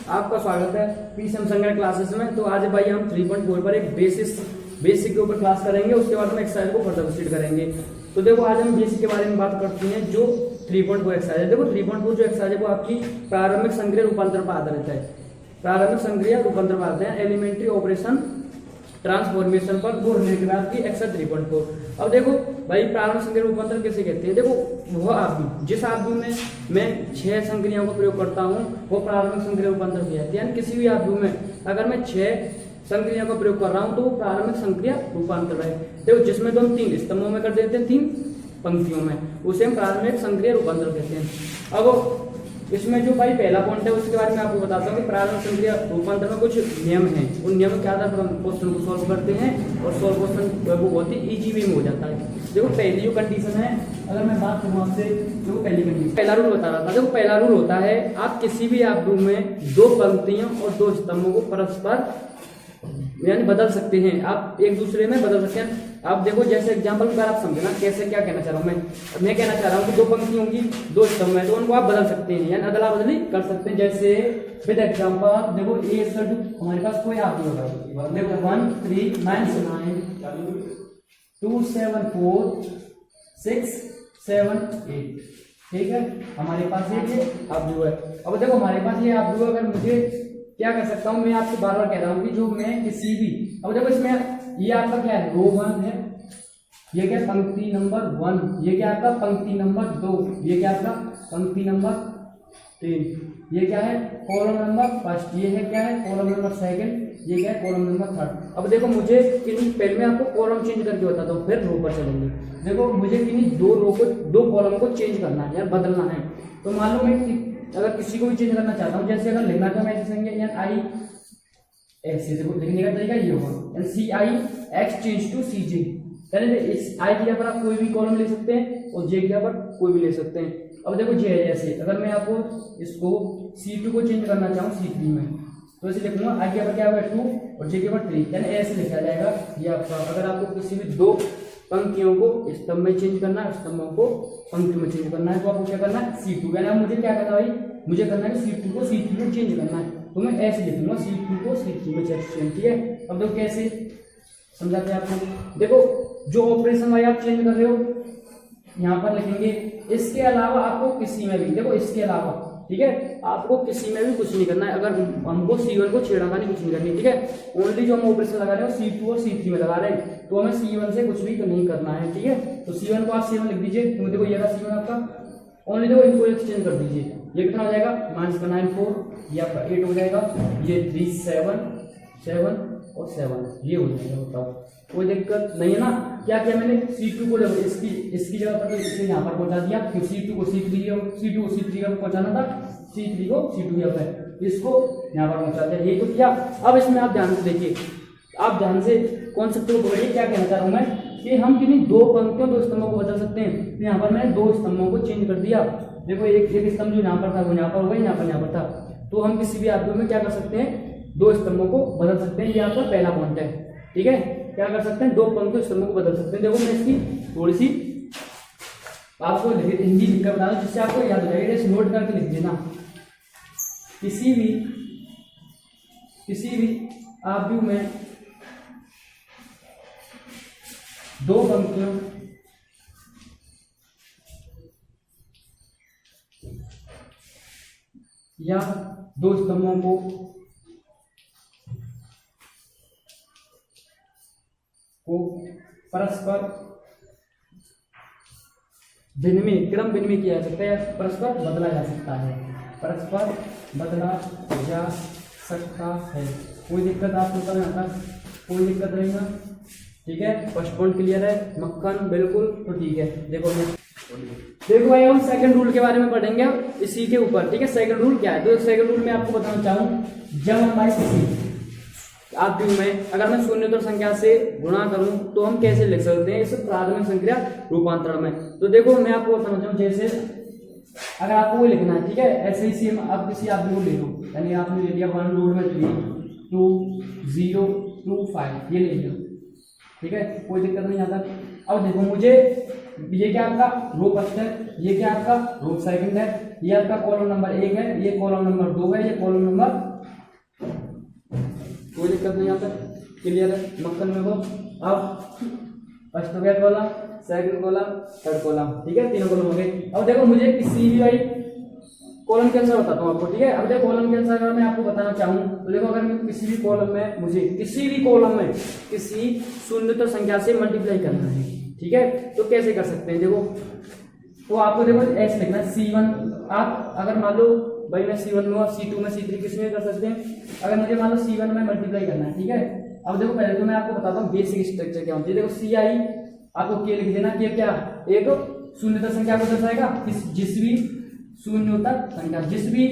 आपका स्वागत है पीसीएम संगणक क्लासेस में। तो आज भाई हम 3.4 पर एक बेसिक के ऊपर क्लास करेंगे, उसके बाद हम एक्सरसाइज को फर्दर प्रोसीड करेंगे। तो देखो आज हम बेसिक के बारे में बात करते हैं जो 3.4 एक्सरसाइज है। देखो 3.4 जो एक्सरसाइज है वो आपकी प्रारंभिक संक्रिया रूपांतर पर आधारित है। प्रारंभिक संक्रिया रूपांतर पर आधारित है, एलिमेंट्री ऑपरेशन ट्रांसफॉर्मेशन पर वो रिलेटेड आपकी एक्सरसाइज 3.4। अब देखो भाई प्रारंभिक संक्रिया रूपांतर कैसे कहते हैं। देखो वह आव्यूह जिस आव्यूह में मैं 6 संक्रियाओं का प्रयोग करता हूँ वो प्रारंभिक संक्रिया रूपांतर कहते हैं। यानी किसी भी आव्यूह में अगर मैं 6 संक्रियाओं का प्रयोग कर रहा हूँ तो वो प्रारंभिक संक्रिया रूपांतर है। देखो जिसमें तो हम 3 स्तंभों में कर देते हैं, 3 पंक्तियों में, उसे हम प्रारंभिक संक्रिया रूपांतर कहते हैं। अब इसमें जो भाई पहला पॉइंट है उसके बारे में आपको बताता हूँ कि प्रारंभिक संक्रिया रूपांतर में कुछ नियम हैं। उन नियमों के आधार पर हम क्वेश्चन को सॉल्व करते हैं और सॉल्व क्वेश्चन वो बहुत ही इजी वे में हो जाता है। देखो पहली जो कंडीशन है, अगर मैं बात करूँ आपसे, जो पहली कंडीशन पहला रूल बता रहा था। देखो पहला रूल होता है आप किसी भी आव्यूह में 2 पंक्तियों और 2 स्तंभों को परस्पर यानी बदल सकते हैं, आप एक दूसरे में बदल सकते हैं। आप देखो जैसे एग्जांपल पर आप समझे ना कैसे क्या कहना चाह रहा हूँ मैं कहना चाह रहा हूँ कि 2 पंक्ति होंगी 2 स्तंभ है तो उनको आप बदल सकते हैं यानी अदला बदली कर सकते हैं। जैसे विद एग्जांपल देखो ए हमारे पास कोई आव्यूह होगा, देखो 1 3 9 9 2 7 4 6 7 8, ठीक है, हमारे पास ये आव्यूह है। अब देखो हमारे पास ये आव्यूह, अगर मुझे क्या कर सकता हूँ, मैं आपसे बार बार कह रहा हूँ कि जो मैं किसी भी, अब देखो इसमें ये आपका क्या है, रो 1 है, ये क्या पंक्ति नंबर 1, ये क्या आपका पंक्ति नंबर 2, ये क्या आपका पंक्ति नंबर 3, ये क्या है कॉलम नंबर 1, ये है क्या है कॉलम नंबर 2, ये क्या है कॉलम नंबर 3। अब देखो मुझे किन्हीं, पहले मैं आपको कॉलम चेंज करके बताता हूँ फिर रो पर चलेंगे। देखो मुझे किन्हीं 2 रो को 2 कॉलम को चेंज करना है या बदलना है। तो मान लो मैं अगर किसी को भी चेंज करना चाहता हूँ, जैसे अगर लिखना तो मैं ऐसे लिखेंगे यानी आई ऐसे, देखो लिखने का तरीका ये होगा सी आई एक्स चेंज टू सी जे, यानी इस आई की जगह पर आप कोई भी कॉलम ले सकते हैं और जे की जगह पर कोई भी ले सकते हैं। अब देखो जे है, जैसे अगर मैं आपको इसको C2 को चेंज करना चाहूँ C3 में तो ऐसे लिखूंगा, आई के ऊपर क्या होगा 2 और जे के ऊपर 3, यानी ऐसे लिखा जाएगा ये आपका। अगर आपको किसी भी 2 पंक्तियों को स्तंभ में चेंज करना है, स्तंभों को पंक्ति में चेंज करना है तो आपको क्या करना है C2, यानी मुझे क्या करना है भाई, मुझे करना है C2 को C3 में चेंज करना है तो मैं ऐसे लिखूंगा C2 को C3 में चेंज, ठीक है। अब देखो कैसे समझाते हैं आपको। देखो जो ऑपरेशन भाई आप चेंज कर रहे हो यहाँ पर लिखेंगे, इसके अलावा आपको किसी में भी, देखो इसके अलावा, ठीक है, आपको किसी में भी कुछ नहीं करना है। अगर हमको C1 को छेड़खानी कुछ नहीं करनी, ठीक है, ओनली जो हम ऑपरेशन लगा रहे हो C2 और C3 में लगा रहे हैं तो हमें C1 से कुछ भी नहीं करना है, ठीक है। तो C1 को आप C1 लिख दीजिए, तो देखो ये रहा C1 आपका, ओनली देखो इनको एक्सचेंज कर दीजिए, ये कितना हो जाएगा -9 4, ये आपका 8 हो जाएगा, ये 3 7 7 और 7 ये हो जाएगा। बताओ कोई दिक्कत नहीं है ना। क्या किया मैंने C2 को इसकी जगह पर इसे यहाँ पर पहुंचा दिया, फिर C2 को C3 को C3 पर पहुंचाना था, C3 को C2 के ऊपर, इसको यहाँ पर पहुंचा दिया, ये तो किया। अब इसमें आप ध्यान से देखिए, आप ध्यान से कॉन्सेप्ट को पकड़िए, क्या कहना चाह रहा हूँ मैं कि हम किन्हीं 2 पंक्तियों 2 स्तंभों को बदल सकते हैं। तो यहाँ पर मैंने 2 स्तंभों को चेंज कर दिया, देखो एक स्तंभ जो यहाँ पर था वो यहाँ पर हो गया, यहाँ पर था। तो हम किसी भी आव्यूह में क्या कर सकते हैं, 2 स्तंभों को बदल सकते हैं, ये आपका पहला पॉइंट है, ठीक है। क्या कर सकते हैं, 2 पंक्तियों स्तंभों को बदल सकते हैं। देखो मैं इसकी थोड़ी सी आपको हिंदी लिखकर बता दूं जिससे आपको याद हो जाएगा, नोट करके लिख देना। किसी भी आव्यूह में 2 पंक्तियों या 2 स्तंभों को परस्पर क्रम विनिमय किया जा सकता है, परस्पर बदला जा सकता है, परस्पर बदला जा सकता है। कोई दिक्कत आपको समझ आता, कोई दिक्कत रहेगा, ठीक है। फर्स्ट पॉइंट क्लियर है मक्खन, बिल्कुल, तो ठीक है। देखो भाई हम सेकंड रूल के बारे में पढ़ेंगे इसी के ऊपर, ठीक है। सेकंड रूल क्या है, तो सेकंड रूल में आपको बताना चाहूँ, जब हम भाई किसी आव्यूह में अगर मैं शून्यतर संख्या से गुणा करूं तो हम कैसे लिख सकते हैं इस प्रारंभिक संक्रिया रूपांतरण में। तो देखो मैं आपको बताना चाहूँ, जैसे अगर आपको वो लिखना है, ठीक है, ऐसे ही सेम आप किसी आव्यूह को ले लो, यानी आपने ले लिया 1 रूट में 3 2 0 2 5 ये ले लिया, ठीक है, कोई दिक्कत नहीं आता। अब देखो मुझे ये क्या आपका रो फर्स्ट है, ये क्या आपका रो सेकंड है, ये आपका कॉलम नंबर 1 है, ये कॉलम नंबर 2 है, ये कॉलम नंबर कोई दिक्कत नहीं। यहाँ तक क्लियर है, मक्खन में वो। अब फर्स्ट हो गया column, second column, third column, ठीक है, तीनों कॉलम हो गए। अब देखो मुझे किसी भी भाई कॉलम के आंसर बताता हूँ आपको, ठीक है। अब देखो कॉलम के आंसर अगर मैं आपको बताना चाहूँ तो देखो, अगर मैं किसी भी कॉलम में मुझे किसी भी कॉलम में किसी शून्यतर संख्या से मल्टीप्लाई करना है, ठीक है, तो कैसे कर सकते हैं। देखो तो आपको देखो ऐसे लिखना है C1। आप अगर मान लो भाई मैं C1 में और C2 में C3 किस में कर सकते हैं। अगर मुझे मान लो C1 में मल्टीप्लाई करना है, ठीक है। अब देखो पहले तो मैं आपको बताता हूँ बेसिक स्ट्रक्चर क्या होती है। देखो CI आपको के लिख देना, कि क्या एक शून्यतर संख्या को दर्शाएगा, जिस भी शून्यतर संख्या, जिस भी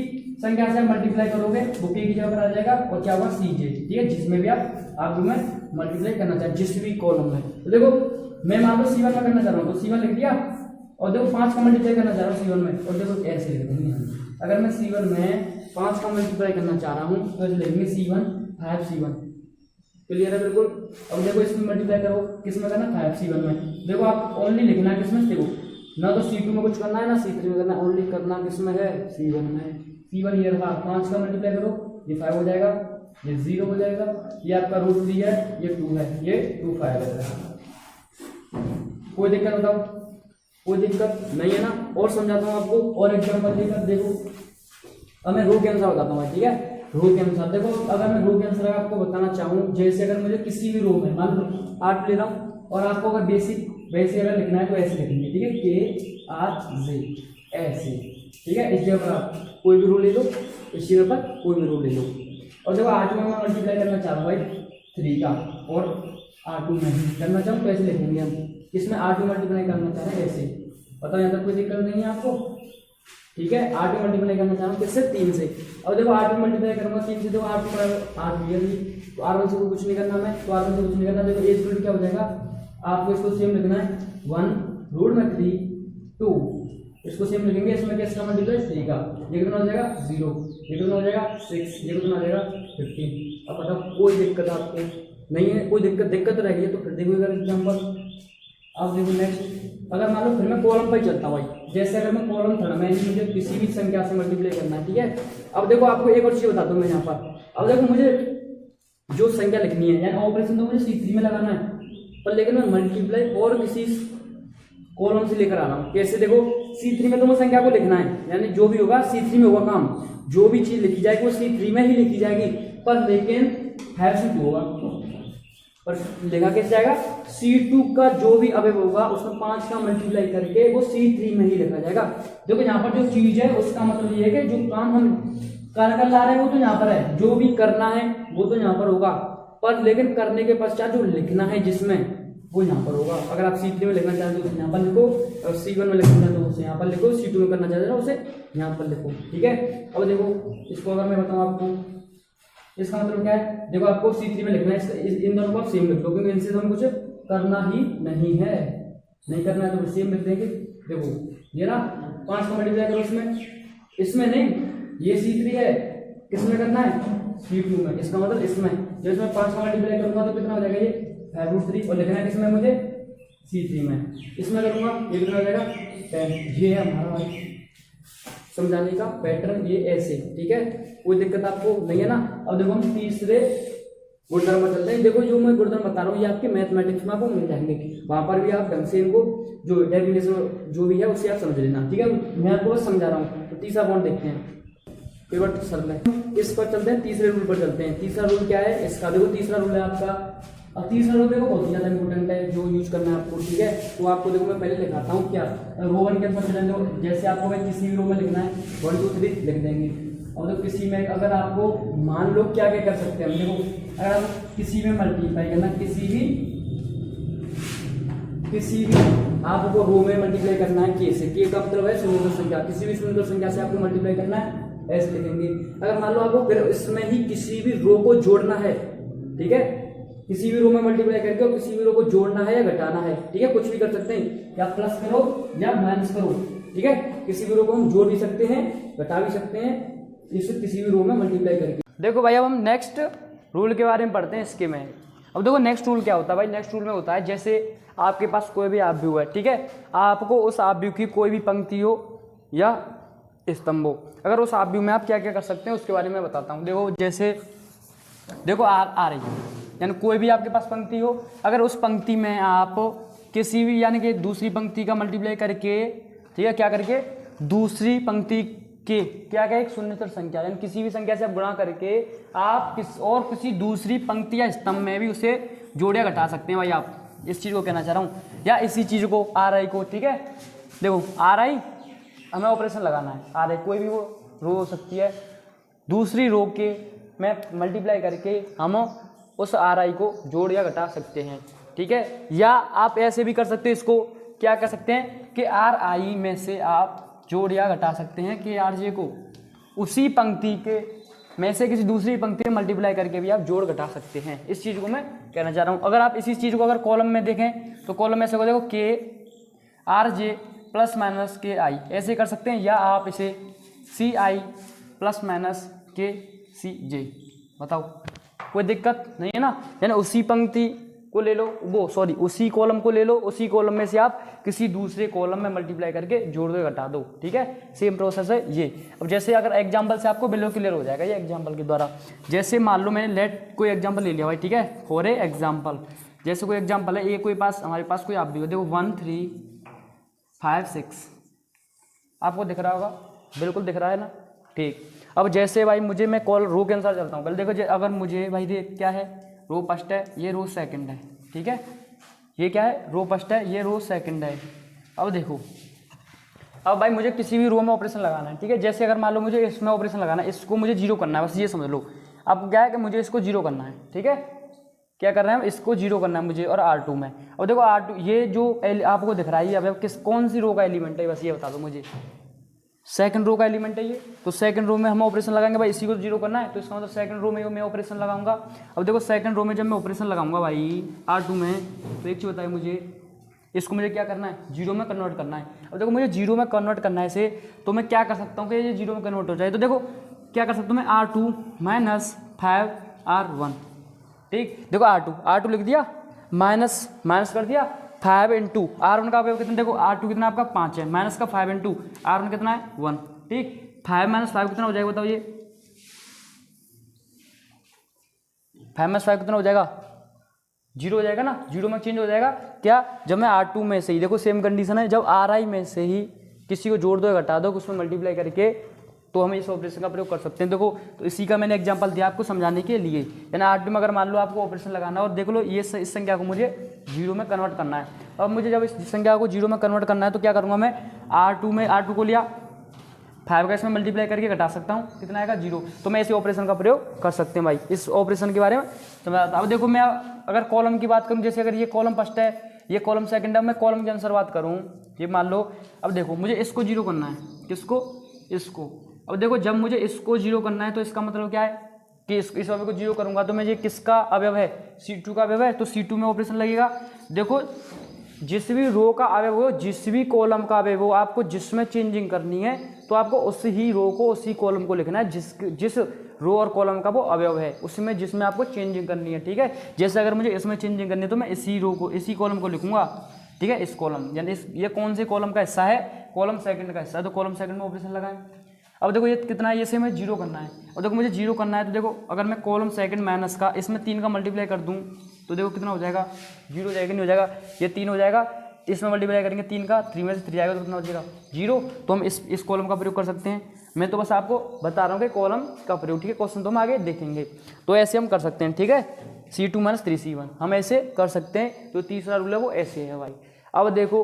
संख्या से आप मल्टीप्लाई करोगे वो के की जगह पर आ जाएगा, और क्या होगा CJ, ठीक है, जिसमें भी आप में मल्टीप्लाई करना चाहे जिस भी कॉलम में। तो देखो मैं मान लो C1 में करना चाह रहा हूँ तो C1 लिख दिया, और देखो 5 का मल्टीप्लाई करना चाह रहा हूँ C1 में, और देखो ऐसे लिख देंगे। अगर मैं C1 में 5 का मल्टीप्लाई करना चाह रहा हूँ तो लिखेंगे C1 5C1। क्लियर है बिल्कुल। अब देखो इसमें मल्टीप्लाई करो, किस में करना, 5C1 में। देखो आप ओनली लिखना है किसमें, देखो ना तो C2 में कुछ करना है ना C3 में करना है, ओनली करना किसमें है, C1 में। C1 ये रहा, 5 का मल्टीप्लाई करो, ये 5 हो जाएगा, ये 0 हो जाएगा, ये आपका √3 है, ये 2 है, ये 2 5 है। कोई दिक्कत बताओ, कोई दिक्कत नहीं है ना। और समझाता हूँ आपको, और एग्जाम्पल लेकर देखो। अब मैं रो के आंसर बताता हूँ, ठीक है, रो के अनुसार। देखो अगर मैं रो के आंसर आपको बताना चाहूँ, जैसे अगर मुझे किसी भी रो में मान लो 8 ले रहा हूँ, और आपको अगर बेसिक वैसे अगर लिखना है तो ऐसे लिखेंगे, ठीक है, KRJ ऐसे, ठीक है। इस जगह पर आप कोई भी रो ले लो, इस जगह पर कोई भी रो ले लो। और देखो 8 में मैं मल्टीप्लाई करना चाह रहा हूँ भाई 3 का, और 8 में करना चाहूँ तो ऐसे लिखेंगे हम, इसमें 8 में मल्टीप्लाई करना चाह रहे हैं ऐसे। बताओ यहाँ तक कोई दिक्कत नहीं है आपको, ठीक है। 8 में मल्टीप्लाई करना चाह रहा हूँ किससे, 3 से। और देखो 8 में मल्टीप्लाई करूंगा 3 से, देखो 8 क्लियर हुई, तो R1 से कुछ नहीं करना मैं, तो R1 से कुछ नहीं करना। देखो एज रूट क्या हो जाएगा, आपको इसको सेम लिखना है 1√3 2, इसको सेम लिखेंगे। इसमें किसका मल्टीप्लाई, 3 का, ये कितना हो जाएगा 0, ये कितना हो जाएगा 6, ये कितना हो जाएगा 15। अब बताओ कोई दिक्कत आपको नहीं है, कोई दिक्कत रहेगी तो फिर देखो अगर एग्जाम्पल। अब देखो नेक्स्ट, अगर मान लो फिर मैं कॉलम पर चलता हूँ भाई, जैसे अगर मैं कॉलम था मैं मुझे किसी भी संख्या से मल्टीप्लाई करना है, ठीक है। अब देखो आपको एक और चीज बता दूं मैं यहाँ पर। अब देखो मुझे जो संख्या लिखनी है, यानी ऑपरेशन तो मुझे C3 में लगाना है, पर लेकिन मैं मल्टीप्लाई और किसी कॉलम से लेकर आ रहा हूँ। कैसे, देखो C3 में तो मुझे संख्या को लिखना है, यानी जो भी होगा C3 में होगा काम, जो भी चीज लिखी जाएगी वो C3 में ही लिखी जाएगी, पर लेकिन 5C2 होगा, पर लिखा कैसे जाएगा, C2 का जो भी अवयव होगा उसमें 5 का मल्टीप्लाई करके वो C3 में ही लिखा जाएगा। देखो यहाँ पर जो चीज है उसका मतलब ये है कि जो काम हम कर ला रहे हैं वो तो यहाँ पर है, जो भी करना है वो तो यहाँ पर होगा, पर लेकिन करने के पश्चात जो लिखना है जिसमें वो यहाँ पर होगा। अगर आप C3 में लिखना चाहते हो तो यहाँ पर लिखो, और C1 में लिखना चाहते हो उसे यहाँ पर लिखो, C2 में करना चाहते हो उसे यहाँ पर लिखो, ठीक है। अब देखो इसको अगर मैं बताऊँ आपको, इसका मतलब क्या है, देखो आपको C3 में लिखना है, इन दोनों को आप सेम लिख दो, क्योंकि इनसे तो हमें कुछ करना ही नहीं है, नहीं करना है तो सेम लिख देंगे। देखो ये ना 5 का मल्टीप्लाई करो इसमें नहीं, ये C3 है, किसमें करना है, C2 में, इसका मतलब इसमें, जब इसमें 5 का मल्टीप्लाई करूंगा तो कितना हो जाएगा, ये 5√3, और लिखना है किसमें मुझे, C3 में। इसमें करूंगा ये कितना हो जाएगा 10। ये है हमारा समझाने का पैटर्न, ये ऐसे, ठीक है, कोई दिक्कत आपको नहीं है ना। अब देखो हम तीसरे गुणधर्म पर चलते हैं। देखो जो मैं गुणधर्म बता रहा हूँ ये आपके मैथमेटिक्स में आपको मिल जाएंगे, वहां पर भी आप ढंग से इनको जो डेफिनेशन जो भी है उससे आप समझ लेना, ठीक है। मैं आपको बस समझा रहा हूँ। तो तीसरा पॉइंट देखते हैं, पिवट सर्कल, इस पर चलते हैं, तीसरे रूल पर चलते हैं। तीसरा रूल क्या है इसका, देखो तीसरा रूल है आपका, अब तीसरा रूल देखो बहुत ही ज्यादा इंपॉर्टेंट है जो यूज करना है आपको, ठीक है। तो आपको देखो मैं पहले लिखाता हूँ क्या, रो 1 के अंदर चलेंगे, जैसे आपको किसी भी रो में लिखना है 1 2 3 लिख देंगे। और तो किसी में अगर आपको मान लो क्या क्या कर सकते हैं, देखो अगर आप किसी में मल्टीप्लाई करना, किसी भी आपको रो में मल्टीप्लाई करना है के से, के का मतलब है शून्य संख्या, किसी भी शून्य संख्या से आपको मल्टीप्लाई करना है, ऐसे लिखेंगे। अगर मान लो आपको फिर इसमें ही किसी भी रो को जोड़ना है, ठीक है, किसी भी रो में मल्टीप्लाई करके और किसी भी रो को जोड़ना है या घटाना है, ठीक है, कुछ भी कर सकते हैं, या प्लस करो या माइनस करो, ठीक है। किसी भी रो को हम जोड़ भी सकते हैं, घटा भी सकते हैं, इसे किसी भी रो में मल्टीप्लाई करके। देखो भाई अब हम नेक्स्ट रूल के बारे में पढ़ते हैं इसके में। अब देखो नेक्स्ट रूल क्या होता है भाई, नेक्स्ट रूल में होता है जैसे आपके पास कोई भी आव्यूह है, ठीक है, आपको उस आव्यूह की कोई भी पंक्ति हो या स्तंभ हो, अगर उस आव्यूह में आप क्या क्या कर सकते हैं उसके बारे में बताता हूँ। देखो जैसे देखो आ रही है, यानी कोई भी आपके पास पंक्ति हो, अगर उस पंक्ति में आप किसी भी यानी कि दूसरी पंक्ति का मल्टीप्लाई करके, ठीक है, क्या करके, दूसरी पंक्ति के क्या क्या एक शून्यतर संख्या यानी किसी भी संख्या से आप गुणा करके आप किसी दूसरी पंक्ति या स्तंभ में भी उसे जोड़ या घटा सकते हैं भाई। आप इस चीज़ को कहना चाह रहा हूँ, या इसी चीज़ को आर आई को, ठीक है, देखो आर आई हमें ऑपरेशन लगाना है, आर आई कोई भी वो रो हो सकती है, दूसरी रो के में मल्टीप्लाई करके हम उस आर आई को जोड़ या घटा सकते हैं, ठीक है। या आप ऐसे भी कर सकते हैं, इसको क्या कर सकते हैं कि आर आई में से आप जोड़ या घटा सकते हैं कि आर जे को उसी पंक्ति के में से किसी दूसरी पंक्ति में मल्टीप्लाई करके भी आप जोड़ घटा सकते हैं। इस चीज़ को मैं कहना चाह रहा हूँ। अगर आप इसी चीज़ को अगर कॉलम में देखें तो कॉलम में से को देखो के आर जे प्लस माइनस के आई ऐसे कर सकते हैं, या आप इसे सी आई प्लस माइनस के सी जे, बताओ कोई दिक्कत नहीं है ना। यानी उसी पंक्ति को ले लो, उसी कॉलम को ले लो, उसी कॉलम में से आप किसी दूसरे कॉलम में मल्टीप्लाई करके जोड़ दो घटा दो, ठीक है, सेम प्रोसेस है ये। अब जैसे अगर एग्जांपल से आपको बिल्कुल क्लियर हो जाएगा ये एग्जांपल के द्वारा। जैसे मान लो मैंने लेट कोई एग्जांपल ले लिया भाई, ठीक है, फॉर ए एग्जांपल, जैसे कोई एग्जांपल है, ये कोई पास हमारे पास कोई आप भी हो, देखो 1 3 5 6 आपको दिख रहा होगा, बिल्कुल दिख रहा है ना, ठीक। अब जैसे भाई मुझे मैं कॉल रो के अनुसार चलता हूँ, पहले देखो अगर मुझे भाई क्या है, रो फर्स्ट है, ये रो सेकंड है, ठीक है, ये क्या है, रो फर्स्ट है, ये रो सेकंड है। अब देखो, अब भाई मुझे किसी भी रो में ऑपरेशन लगाना है, ठीक है। जैसे अगर मान लो मुझे इसमें ऑपरेशन लगाना है, इसको मुझे जीरो करना है, बस ये समझ लो। अब क्या है कि मुझे इसको जीरो करना है, ठीक है, क्या करना है, इसको जीरो करना है मुझे, और R2 में। अब देखो R2 ये जो आपको दिख रहा है, अब कौन सी रो का एलिमेंट है, बस ये बता दो मुझे। सेकंड रो का एलिमेंट है ये, तो सेकंड रो में हम ऑपरेशन लगाएंगे भाई, इसी को जीरो करना है, तो इसका मतलब सेकंड रो में मैं ऑपरेशन लगाऊंगा। अब देखो सेकंड रो में जब मैं ऑपरेशन लगाऊंगा भाई R2 में, तो एक चीज़ बताइए मुझे, इसको मुझे क्या करना है, जीरो में कन्वर्ट करना है। अब देखो मुझे जीरो में कन्वर्ट करना है इसे, तो मैं क्या कर सकता हूँ कि ये जीरो में कन्वर्ट हो जाए, तो देखो क्या कर सकता हूँ मैं, R2 माइनस 5R1, ठीक, देखो R2 लिख दिया, माइनस कर दिया 5 इंटू R1 का कितना, देखो R2 कितना आपका 5 है, माइनस का 5 इंटू R1 कितना है 1, ठीक। 5 माइनस 5 कितना हो जाएगा बताओ, ये 5 माइनस 5 कितना हो जाएगा, जीरो हो जाएगा ना, जीरो में चेंज हो जाएगा क्या, जब मैं R2 में से ही, देखो सेम कंडीशन है, जब RI में से ही किसी को जोड़ दो घटा दो, उसमें मल्टीप्लाई करके, तो हम इस ऑपरेशन का प्रयोग कर सकते हैं। देखो तो इसी का मैंने एग्जांपल दिया आपको समझाने के लिए, यानी R2 में अगर मान लो आपको ऑपरेशन लगाना है, और देख लो ये इस संख्या को मुझे जीरो में कन्वर्ट करना है। अब मुझे जब इस संख्या को जीरो में कन्वर्ट करना है, तो क्या करूँगा मैं, R2 को लिया, 5 का इसमें मल्टीप्लाई करके घटा सकता हूँ, कितना आएगा, जीरो। तो मैं इसी ऑपरेशन का प्रयोग कर सकते हैं भाई, इस ऑपरेशन के बारे में समझाता हूँ। अब देखो मैं अगर कॉलम की बात करूँ, जैसे अगर ये कॉलम फर्स्ट है, ये कॉलम सेकंड है, मैं कॉलम के अनुसार बात करूँ, ये मान लो, अब देखो मुझे इसको जीरो करना है, किसको, इसको। अब देखो जब मुझे इसको जीरो करना है, तो इसका मतलब क्या है कि इस अवयव को जीरो करूंगा, तो मैं ये किसका अवयव है, C2 का अवयव है, तो C2 में ऑपरेशन लगेगा। देखो जिस भी रो का अवयव हो, जिस भी कॉलम का अवयव हो, आपको जिसमें चेंजिंग करनी है, तो आपको उस ही रो को, उसी कॉलम को लिखना है जिस रो और कॉलम का वो अवयव है, उसमें जिसमें आपको चेंजिंग करनी है, ठीक है। जैसे अगर मुझे इसमें चेंजिंग करनी है, तो मैं इसी रो को, इसी कॉलम को लिखूंगा, ठीक है, इस कॉलम, यानी ये कौन से कॉलम का हिस्सा है, कॉलम सेकंड का हिस्सा है, तो कॉलम सेकंड में ऑपरेशन लगाएं। अब देखो ये कितना है, ये से मैं जीरो करना है, और देखो मुझे जीरो करना है, तो देखो अगर मैं कॉलम सेकंड माइनस का इसमें 3 का मल्टीप्लाई कर दूं, तो देखो कितना हो जाएगा, जीरो हो जाएगा, नहीं हो जाएगा, ये 3 हो जाएगा, इसमें मल्टीप्लाई करेंगे 3 का, 3 में से 3 आएगा, तो कितना हो जाएगा, जीरो। तो हम इस कॉलम का प्रयोग कर सकते हैं, मैं तो बस आपको बता रहा हूँ कि कॉलम का प्रयोग, ठीक है, क्वेश्चन तो हम आगे देखेंगे, तो ऐसे हम कर सकते हैं, ठीक है, C2 माइनस 3C1 हम ऐसे कर सकते हैं। जो तीसरा रूल है वो ऐसे है भाई। अब देखो,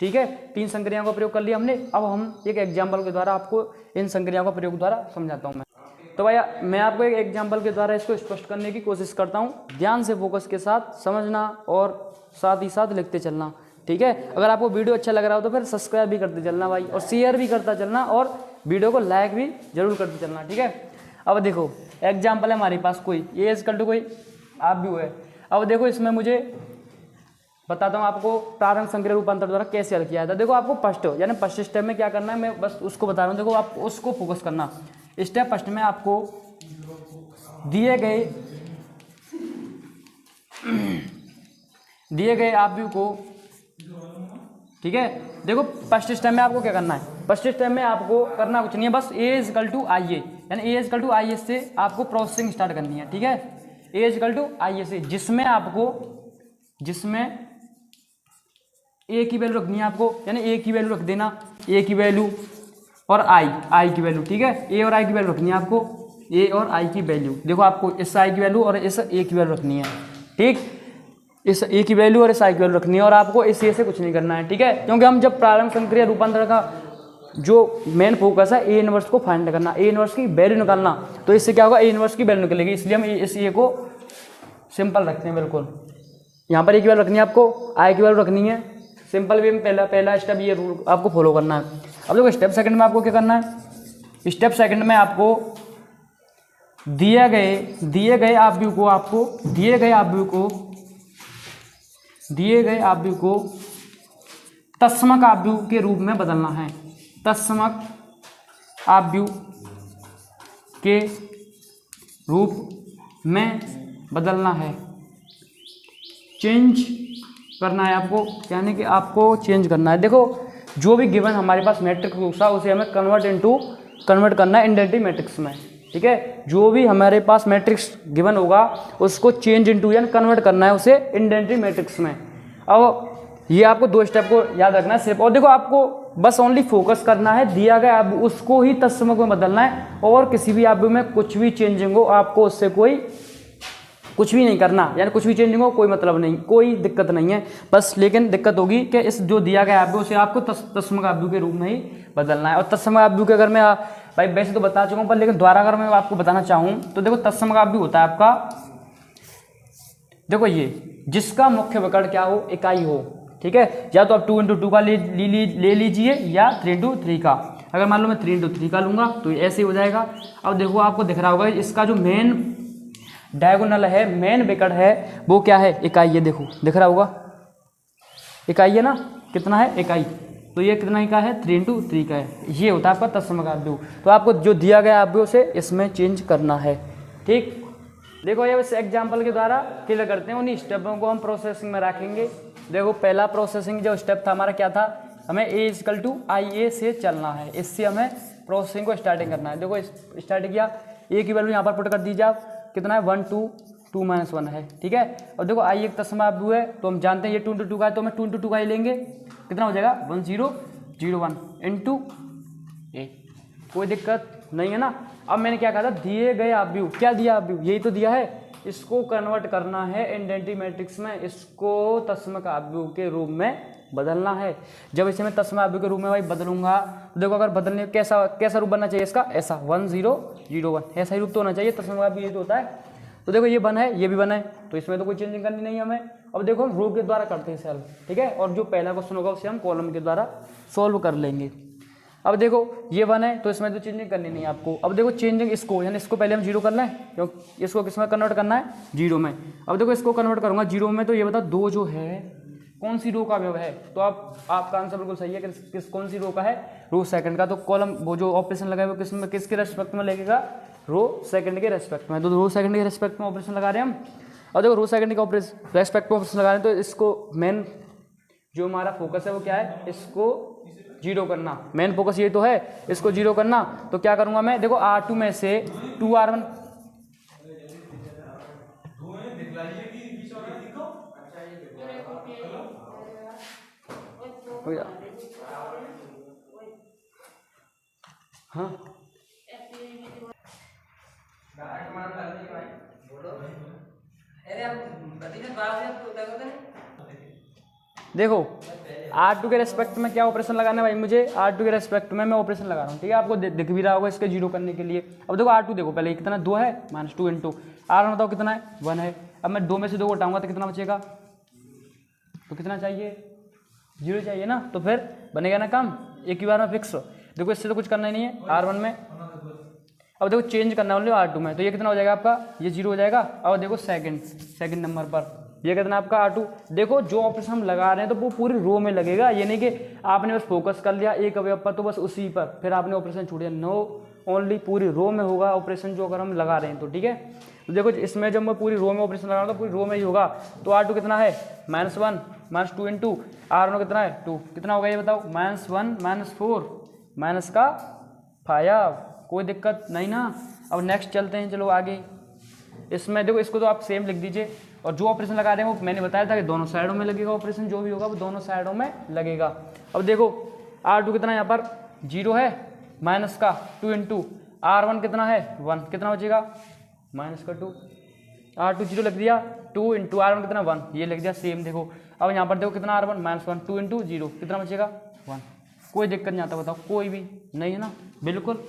ठीक है, 3 संक्रियाओं का प्रयोग कर लिया हमने, अब हम एक एग्जाम्पल के द्वारा आपको इन संक्रियाओं का प्रयोग द्वारा समझाता हूँ मैं। तो भैया मैं आपको एक एग्जाम्पल के द्वारा इसको स्पष्ट करने की कोशिश करता हूँ, ध्यान से फोकस के साथ समझना और साथ ही साथ लिखते चलना, ठीक है। अगर आपको वीडियो अच्छा लग रहा हो तो फिर सब्सक्राइब भी करते चलना भाई, और शेयर भी करता चलना, और वीडियो को लाइक भी जरूर करते चलना, ठीक है। अब देखो एग्जाम्पल है हमारे पास, कोई ये इक्वल टू कोई आप भी हुए। अब देखो इसमें मुझे बताता हूँ आपको प्रारंभ संक्रिया रूपांतर द्वारा कैसे हल किया था। देखो आपको फर्स्ट यानी फर्स्ट स्टेप में क्या करना है, मैं बस उसको बता रहा हूँ, देखो आप उसको फोकस करना। स्टेप फर्स्ट में आपको दिए गए आप व्यू को, ठीक है, देखो फर्स्ट स्टेप में आपको क्या करना है, फर्स्ट स्टेप में आपको करना कुछ नहीं है, बस A इक्वल टू IA, यानी ए इक्वल टू आई एस से आपको प्रोसेसिंग स्टार्ट करनी है, ठीक है। ए इक्वल टू आई एस से जिसमें ए की वैल्यू रखनी है आपको, यानी ए की वैल्यू रख देना, ए की वैल्यू और आई की वैल्यू, ठीक है। ए और आई की वैल्यू रखनी है आपको, ए और आई की वैल्यू। देखो आपको इस आई की वैल्यू और इस ए की वैल्यू रखनी है, ठीक। इस ए की वैल्यू और इस आई की वैल्यू रखनी है और आपको इस ए से कुछ नहीं करना है, ठीक है। क्योंकि हम जब प्रारंभ संक्रिया रूपांतरण का जो मेन फोकस है ए इनवर्स को फाइंड करना, ए इनवर्स की वैल्यू निकालना, तो इससे क्या होगा, ए इनवर्स की वैल्यू निकलेगी। इसलिए हम इस ए को सिंपल रखते हैं बिल्कुल। यहाँ पर ए की वैल्यू रखनी है आपको, आई की वैल्यू रखनी है। सिंपल वे में पहला स्टेप ये रूल आपको फॉलो करना है। अब देखो स्टेप सेकंड में आपको क्या करना है। स्टेप सेकंड में आपको दिए गए आव्यूह को तत्समक आव्यूह के रूप में बदलना है। तत्समक आव्यूह के रूप में बदलना है, चेंज करना है आपको, यानी कि आपको चेंज करना है। देखो जो भी गिवन हमारे पास मैट्रिक्स था उसे हमें कन्वर्ट करना है इंडेंटिव मैट्रिक्स में, ठीक है। जो भी हमारे पास मैट्रिक्स गिवन होगा उसको चेंज इनटू यानी कन्वर्ट करना है उसे इंडेंटिव मैट्रिक्स में। अब ये आपको 2 स्टेप को याद रखना है सिर्फ, और देखो आपको बस ओनली फोकस करना है दिया गया अब उसको ही तत्समक में बदलना है, और किसी भी आव्यूह में कुछ भी चेंजिंग हो आपको उससे कुछ भी नहीं करना, यानी कुछ भी चेंजिंग हो कोई मतलब नहीं, कोई दिक्कत नहीं है। बस लेकिन दिक्कत होगी कि इस जो दिया गया आव्यूह उसे आपको तत्समक आव्यूह के रूप में ही बदलना है। और तत्समक आव्यूह के अगर मैं भाई वैसे तो बता चुका हूँ, पर लेकिन दोबारा अगर मैं आपको बताना चाहूँ तो देखो तत्समक आव्यूह होता है आपका, देखो ये जिसका मुख्य विकर्ण क्या हो, इकाई हो, ठीक है। या तो आप 2 × 2 का ले लीजिए या 3 × 3 का। अगर मान लो मैं 3 × 3 का लूँगा तो ऐसे ही हो जाएगा। अब देखो आपको दिख रहा होगा इसका जो मेन डायगोनल है, मेन विकर्ण है वो क्या है, इकाई है। देखो दिख रहा होगा इकाई है ना, कितना है इकाई, तो ये कितना का है 3 × 3 का है। ये होता है आपका तत्समक आव्यूह। तो आपको जो दिया गया आव्यूह से इसमें चेंज करना है, ठीक। देखो ये इस एग्जाम्पल के द्वारा क्लियर करते हैं, उन्हीं स्टेपों को हम प्रोसेसिंग में रखेंगे। देखो पहला प्रोसेसिंग जो स्टेप था हमारा क्या था, हमें ए इक्वल टू आई ए से चलना है, इससे हमें प्रोसेसिंग को स्टार्टिंग करना है। देखो स्टार्ट किया, ए की वैल्यू यहाँ पर पुट कर दीजिए आप, कितना है 1 2 2 - 1 है, ठीक है। और देखो आई एक तत्समक आव्यूह है तो हम जानते हैं ये 2 × 2 का है, तो हमें 2 × 2 का ही लेंगे, कितना हो जाएगा 1 0 0 1 इंटू ए, कोई दिक्कत नहीं है ना। अब मैंने क्या कहा था, दिए गए आव्यूह, क्या दिया आव्यूह, यही तो दिया है, इसको कन्वर्ट करना है इंडेंटिव मैट्रिक्स में, इसको तत्समक आव्यूह के रूप में बदलना है। जब इसे मैं तत्समक आव्यूह के रूप में भाई बदलूंगा तो देखो अगर बदलने कैसा रूप बनना चाहिए इसका, ऐसा 1 0 0 1 ऐसा ही रूप तो होना चाहिए। तत्समक आव्यूह ये तो होता है, तो देखो ये बन है ये भी बना है, तो इसमें तो कोई चेंजिंग करनी नहीं है हमें। अब देखो हम रो के द्वारा करते हैं सॉल्व, ठीक है, और जो पहला क्वेश्चन होगा उसे हम कॉलम के द्वारा सॉल्व कर लेंगे। अब देखो ये 1 है तो इसमें तो चेंजिंग करनी नहीं है आपको। अब देखो चेंजिंग इसको, यानी इसको पहले हम 0 करना है, क्योंकि इसको किस में कन्वर्ट करना है 0 में। अब देखो इसको कन्वर्ट करूंगा 0 में, तो ये बता 2 जो है कौन सी रो का अवयव है, तो आपका आंसर बिल्कुल सही है। कौन सी रो का है, रो सेकंड का। तो कॉलम वो जो ऑपरेशन लगा है वो किसके रेस्पेक्ट में लगेगा, रो सेकंड के रेस्पेक्ट में। तो रो सेकंड के रेस्पेक्ट में ऑपरेशन लगा रहे हैं हम। और देखो रो सेकंड के रेस्पेक्ट में ऑपरेशन लगा रहे हैं, तो इसको मेन जो हमारा फोकस है वो क्या है, इसको 0 करना। मेन फोकस ये तो है, इसको 0 करना। तो क्या करूंगा मैं, देखो R2 में से 2R1 हाँ देखो R2 के रेस्पेक्ट में क्या ऑपरेशन लगाना है भाई, मुझे R2 के रेस्पेक्ट में मैं ऑपरेशन लगा रहा हूँ, ठीक है। आपको दिख भी रहा होगा इसके 0 करने के लिए। अब देखो R2 देखो पहले कितना 2 है -2 इंटू R1 बताओ कितना है 1 है। अब मैं 2 में से 2 को हटाऊंगा तो कितना बचेगा, तो कितना चाहिए 0 चाहिए ना, तो फिर बनेगा ना काम एक ही बार में फिक्स। देखो इससे तो कुछ करना ही नहीं है R1 में। अब देखो चेंज करना है R2 में, तो ये कितना हो जाएगा आपका, ये 0 हो जाएगा। और देखो सेकंड नंबर पर ये कितना आपका R2। देखो जो ऑपरेशन हम लगा रहे हैं तो वो पूरी रो में लगेगा, ये नहीं कि आपने बस फोकस कर लिया एक अवयव पर तो बस उसी पर फिर आपने ऑपरेशन छोड़ दिया। नो, ओनली पूरी रो में होगा ऑपरेशन जो अगर हम लगा रहे हैं तो, ठीक है। तो देखो इसमें जब मैं पूरी रो में ऑपरेशन लगा रहा हूँ तो पूरी रो में ही होगा। तो R2 कितना है -1 -2 इंटू R1 कितना है 2, कितना होगा ये बताओ, -1 -4 -5 कोई दिक्कत नहीं ना। अब नेक्स्ट चलते हैं, चलो आगे। इसमें देखो इसको तो आप सेम लिख दीजिए, और जो ऑपरेशन लगा रहे हैं वो मैंने बताया था कि दोनों साइडों में लगेगा ऑपरेशन, जो भी होगा वो दोनों साइडों में लगेगा। अब देखो R2 कितना यहाँ पर 0 है, माइनस का 2 इंटू R1 कितना है 1, कितना बचेगा माइनस का 2, R2 0 लिख दिया, 2 इंटू R1 कितना 1, ये लिख दिया सेम। देखो अब यहाँ पर देखो कितना R1 -1, 2 इंटू 0 कितना बचेगा 1। कोई दिक्कत नहीं आता, बताओ कोई भी नहीं है ना, बिल्कुल।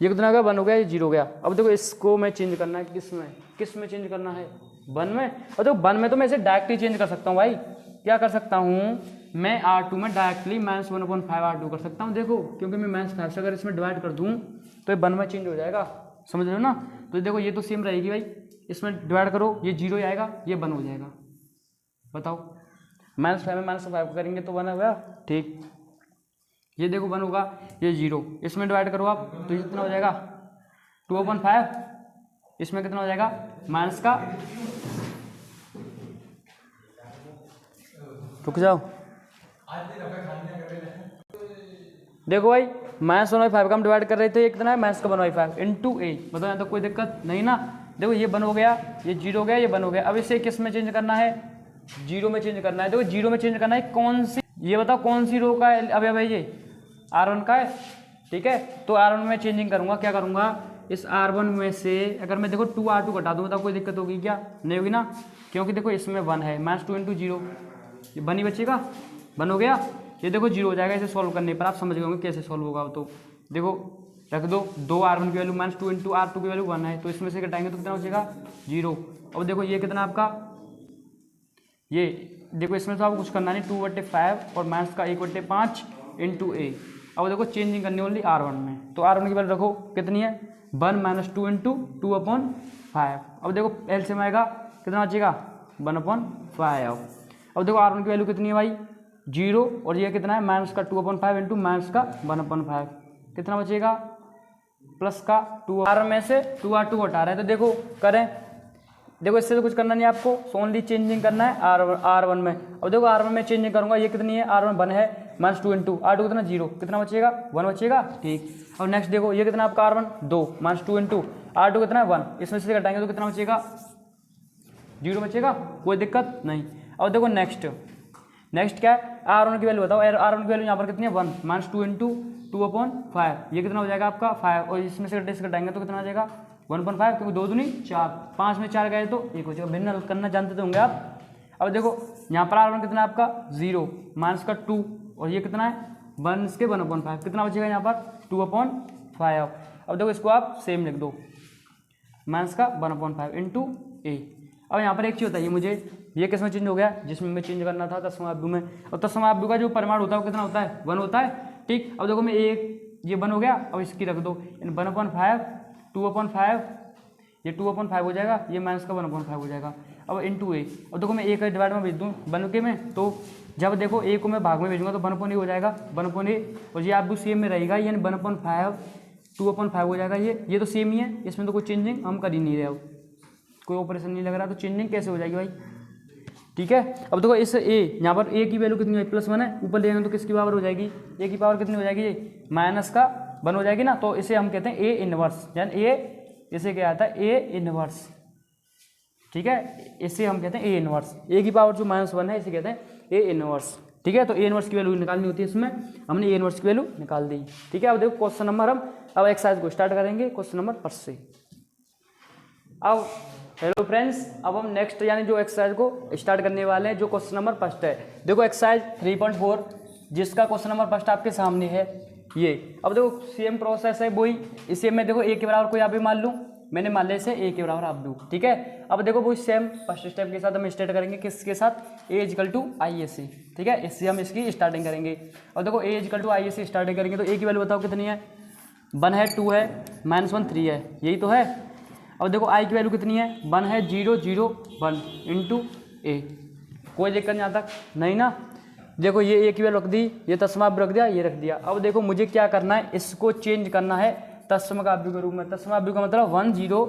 ये कितना हो गया 1 हो गया, ये 0 हो गया। अब देखो इसको मैं चेंज करना है किस में चेंज करना है 1 में। और देखो 1 में तो मैं इसे डायरेक्टली चेंज कर सकता हूँ भाई, क्या कर सकता हूँ मैं R2 में डायरेक्टली -1/5 R2 कर सकता हूँ। देखो क्योंकि मैं -5 से अगर इसमें डिवाइड कर दूँ तो ये 1 में चेंज हो जाएगा, समझ रहे हो ना। तो देखो ये तो सेम रहेगी भाई, इसमें डिवाइड करो ये 0 आएगा, ये 1 हो जाएगा। बताओ -5 में -5 करेंगे तो 1 होगा, ठीक। ये देखो 1 होगा, ये 0, इसमें डिवाइड करो आप तो ये कितना हो जाएगा 2/5, इसमें कितना हो जाएगा माइनस का, रुक जाओ। देखो भाई -1/5 का हम डिवाइड कर रहे थे, ये कितना है माइनस का 1/5 इंटू ए। बताओ यहाँ तो कोई दिक्कत नहीं ना। देखो ये 1 हो गया, ये 0 हो गया, ये 1 हो गया। अब इसे किस में चेंज करना है 0 में चेंज करना है। देखो 0 में चेंज करना है कौन सी, ये बताओ कौन सी रो का है अभी भाई, ये R1 का है, ठीक है। तो R1 में चेंजिंग करूंगा, क्या करूंगा इस R1 में से अगर मैं देखो 2 R2 घटा दूँ, बताओ कोई दिक्कत होगी क्या, नहीं होगी ना, क्योंकि देखो इसमें 1 है, -2 इंटू 0, ये 1 ही बचेगा, 1 हो गया। ये देखो 0 हो जाएगा, इसे सॉल्व करने पर आप समझ गए होंगे कैसे सॉल्व होगा। तो देखो रख दो 2 R1 की वैल्यू -2 इंटू R2 की वैल्यू 1 है, तो इसमें से घटाएंगे तो कितना बचेगा 0। अब देखो ये कितना आपका, ये देखो इसमें तो आपको कुछ करना नहीं, 2/5 और माइनस का 1/5 इंटू ए। अब देखो चेंजिंग करनी ओनली R1 में, तो R1 की वैल्यू रखो कितनी है 1 - 2 इंटू 2/5। अब देखो एलसीएम आएगा कितना बचेगा 1/5। अब देखो R1 की वैल्यू कितनी है भाई 0, और ये कितना है माइनस का 2/5 इंटू माइनस का 1/5, कितना बचेगा प्लस का 2। R में से 2R2 हटा रहे हैं, तो देखो करें, देखो इससे तो कुछ करना नहीं आपको, ओनली चेंजिंग करना है R1 में। अब देखो R1 में चेंजिंग करूंगा, ये कितनी है R1 1 है, -2 इंटू R2 कितना 0, कितना बचेगा 1 बचेगा, ठीक। और नेक्स्ट देखो ये कितना आपका R1 2 -2 इंटू R2 कितना है 1, इसमें से घटाएंगे तो कितना बचेगा 0 बचेगा, कोई दिक्कत नहीं। अब देखो नेक्स्ट क्या है R1 की वैल्यू बताओ, R1 की वैल्यू यहाँ पर कितनी है 1 -2 इंटू 2/5, ये कितना हो जाएगा आपका 5, और इसमें से घटाएंगे तो कितना आ जाएगा 1/5, क्योंकि 2 दूनी 4, 5 में 4 गए तो 1 हो जाएगा। भिन्न करना जानते तो होंगे आप। अब देखो यहाँ पर R1 कितना है आपका 0 माइनस का 2, और ये कितना है 1 इसके 1/5, कितना बचेगा यहाँ पर 2/5। अब देखो इसको आप सेम लिख दो, माइनस का 1/5 इंटू ए। अब यहाँ पर एक चीज़ बताइए मुझे, ये किस में चेंज हो गया, जिसमें मैं चेंज करना था तत्समाब्दु में, और तत्समाब्दु का जो परिमाण होता है वो कितना होता है 1 होता है, ठीक। अब देखो मैं ये 1 हो गया, अब इसकी रख दो 1/5 2/5, ये 2/5 हो जाएगा, ये माइनस का 1/5 हो जाएगा। अब इंटू ए, अब देखो मैं 1 डिवाइड में भेज दूँ 1 के में, तो जब देखो ए को मैं भाग में भेजूंगा तो 1/a हो जाएगा 1/a, और ये आप सेम में रहेगा, यानी 1/5 2/5 हो जाएगा। ये तो सेम ही है, इसमें तो कोई चेंजिंग हम कर ही नहीं रहे, अब कोई ऑपरेशन नहीं लग रहा, तो चेंजिंग कैसे हो जाएगी भाई, ठीक है। अब देखो इस ए, यहाँ पर ए की वैल्यू कितनी है +1 है, ऊपर ले जाएंगे तो किसकी पावर हो जाएगी, ए की पावर कितनी हो जाएगी, ये माइनस का 1 हो जाएगी ना, तो इसे हम कहते हैं ए इनवर्स, यानी ए, इसे क्या आता है ए इनवर्स, ठीक है, इसे हम कहते हैं ए इनवर्स। ए की पावर जो -1 है इसे कहते हैं ए इनवर्स, ठीक है। तो ए इनवर्स की वैल्यू निकालनी होती है, इसमें हमने ए इनवर्स की वैल्यू निकाल दी, ठीक है। अब देखो क्वेश्चन नंबर, हम अब एक्सरसाइज को स्टार्ट करेंगे क्वेश्चन नंबर 1 से। अब हेलो फ्रेंड्स, अब हम नेक्स्ट यानी जो एक्सरसाइज को स्टार्ट करने वाले हैं, जो क्वेश्चन नंबर 1 है। देखो एक्सरसाइज 3.4 जिसका क्वेश्चन नंबर 1 आपके सामने है ये। अब देखो सेम प्रोसेस है वही, इसे मैं देखो ए के बराबर कोई यहाँ पे मान लूँ, मैंने मान लिया इसे ए के बराबर आप दो, ठीक है। अब देखो वो सेम फर्स्ट स्टेप के साथ हम स्टार्ट करेंगे, किसके साथ ए इक्वल टू IAC, ठीक है, इससे हम इसकी स्टार्टिंग करेंगे। और देखो ए इक्वल टू IAC स्टार्टिंग करेंगे तो ए की वैल्यू बताओ कितनी है 1 है 2 है -1 3 है, यही तो है। अब देखो आई की वैल्यू कितनी है 1 है 0 0 1 इंटू ए, कोई दिक्कत यहाँ तक नहीं ना। देखो ये ए की वैल्यू रख दी, ये तस्माब रख दिया, ये रख दिया। अब देखो मुझे क्या करना है, इसको चेंज करना है तस्माब्दु के रूप में। तस्माब्दु का मतलब 1 0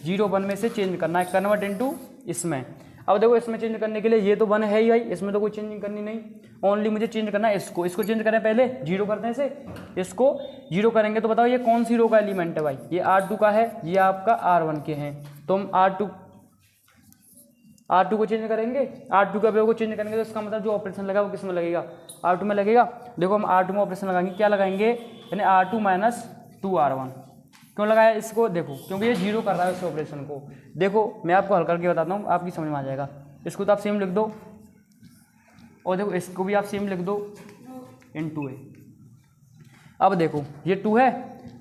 0 1 में से चेंज करना है, कन्वर्ट इनटू इसमें। अब देखो इसमें चेंज करने के लिए ये तो 1 है ही भाई, इसमें तो कोई चेंजिंग करनी नहीं, ओनली मुझे चेंज करना है इसको चेंज करें, पहले 0 करते हैं इसे, इसको जीरो करेंगे तो बताओ ये कौन सी रो का एलिमेंट है भाई, ये R2 का है, ये आपका R1 के हैं। तो हम R2 को चेंज करेंगे, R2 के अवयव को चेंज करेंगे तो इसका मतलब जो ऑपरेशन लगा वो किस में लगेगा, R2 में लगेगा। देखो हम R2 में ऑपरेशन लगाएंगे, क्या लगाएंगे, यानी R2 माइनस 2R1। क्यों लगाया इसको, देखो क्योंकि ये जीरो कर रहा है उस ऑपरेशन को। देखो मैं आपको हल करके बताता हूँ, आपकी समझ में आ जाएगा। इसको तो आप सेम लिख दो, और देखो इसको भी आप सेम लिख दो × A। अब देखो ये 2 है,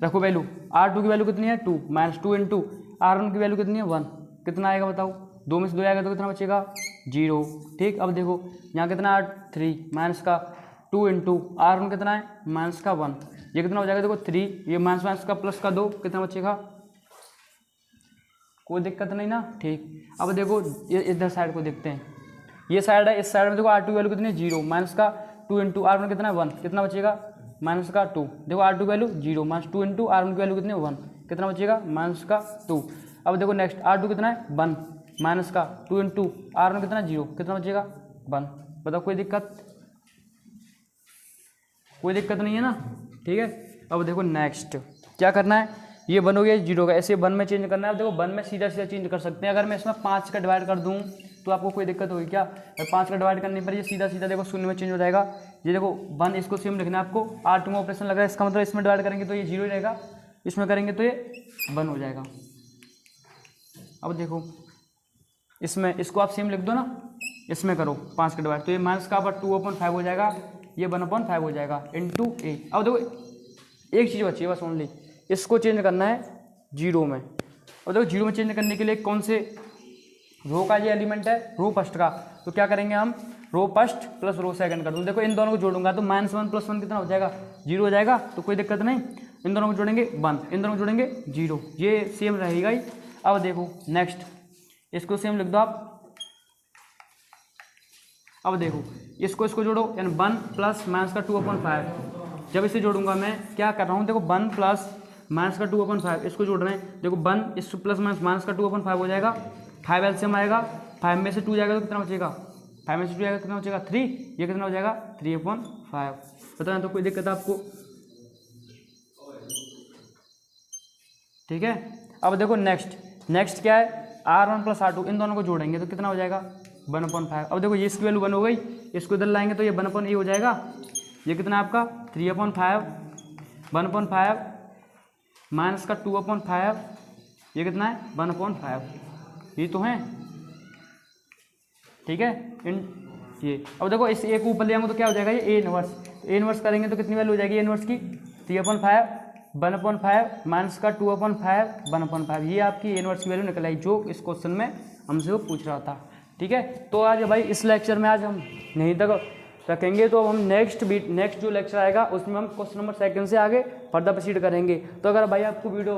रखो वैल्यू, R2 की वैल्यू कितनी है 2 माइनस 2 × R1 की वैल्यू कितनी है 1, कितना आएगा बताओ, 2 में से 2 आएगा तो कितना बचेगा 0। ठीक, अब देखो यहाँ कितना है 3 माइनस का 2 × R1 कितना है माइनस का 1, ये कितना हो जाएगा देखो 3, ये माइनस माइनस का प्लस का 2, कितना बचेगा, कोई दिक्कत नहीं ना। ठीक, अब देखो ये इधर साइड को देखते हैं, ये साइड है, इस साइड में देखो R2 की वैल्यू कितनी है 0 माइनस का 2 × R1 कितना है 1, कितना बचेगा माइनस का 2। देखो R2 की वैल्यू 0 माइनस 2 × R1 की वैल्यू कितनी है 1, कितना बचेगा माइनस का 2। अब देखो नेक्स्ट R2 कितना है 1 माइनस का 2 × R1 कितना 0, कितना बचेगा 1। बताओ कोई दिक्कत, कोई दिक्कत नहीं है ना। ठीक है, अब देखो नेक्स्ट क्या करना है, ये 1 हो गया 0 का, ऐसे 1 में चेंज करना है। अब देखो 1 में सीधा सीधा चेंज कर सकते हैं, अगर मैं इसमें 5 का डिवाइड कर दूँ तो आपको कोई दिक्कत होगी क्या, 5 का डिवाइड करने पर ये सीधा सीधा देखो 0 में चेंज हो जाएगा। ये देखो 1 इसको सेम लिखना है आपको, R2 में ऑपरेशन लग रहा है, इसका मतलब इसमें डिवाइड करेंगे तो ये 0 ही रहेगा, इसमें करेंगे तो ये 1 हो जाएगा। अब देखो इसमें इसको आप सेम लिख दो ना, इसमें करो 5 का डिवाइड तो ये माइनस का 2/5 हो जाएगा, ये 1/5 हो जाएगा × A। अब देखो एक चीज़ बची है बस ओनली, इसको चेंज करना है 0 में। और देखो 0 में चेंज करने के लिए कौन से रो का ये एलिमेंट है, रो फर्स्ट का, तो क्या करेंगे हम row first plus row second कर दूँ। देखो इन दोनों को जोड़ूंगा तो -1 + 1 कितना हो जाएगा 0 हो जाएगा, तो कोई दिक्कत नहीं। इन दोनों को जोड़ेंगे 1, इन दोनों को जोड़ेंगे 0, ये सेम रहेगा ही। अब देखो नेक्स्ट इसको सेम लिख दो आप। अब देखो इसको जोड़ो, यानी 1 + -2/5। जब इसे जोड़ूंगा मैं क्या कर रहा हूँ, देखो 1 + -2/5 इसको जोड़ रहे हैं। देखो 1 इस प्लस -2/5 हो जाएगा, 5 एलसीएम आएगा, 5 में से 2 जाएगा तो कितना बचेगा, 5 में से 2 जाएगा कितना बचेगा 3, ये कितना हो जाएगा 3/5। बताना तो कोई दिक्कत है आपको। ठीक है, अब देखो नेक्स्ट क्या है, R1 + R2 इन दोनों को जोड़ेंगे तो कितना हो जाएगा 1/5। अब देखो ये इसकी वैल्यू 1 हो गई, इसको इधर लाएंगे तो ये 1/A हो जाएगा, ये कितना आपका 3/5, 1/5 माइनस का 2/5, ये कितना है 1/5, ये तो है। ठीक है, ये अब देखो इस एक ऊपर ले आऊँगा तो क्या हो जाएगा ये A इनवर्स, A इनवर्स करेंगे तो कितनी वैल्यू हो जाएगी A इनवर्स की 3/5, 1/5 माइनस का 2/5, 1/5, ये आपकी A इनवर्स की वैल्यू निकल आई जो इस क्वेश्चन में हमसे वो पूछ रहा था। ठीक है, तो आज भाई इस लेक्चर में आज हम नहीं तक रखेंगे, तो अब हम नेक्स्ट जो लेक्चर आएगा उसमें हम क्वेश्चन नंबर 2 से आगे फर्दर प्रोसीड करेंगे। तो अगर भाई आपको वीडियो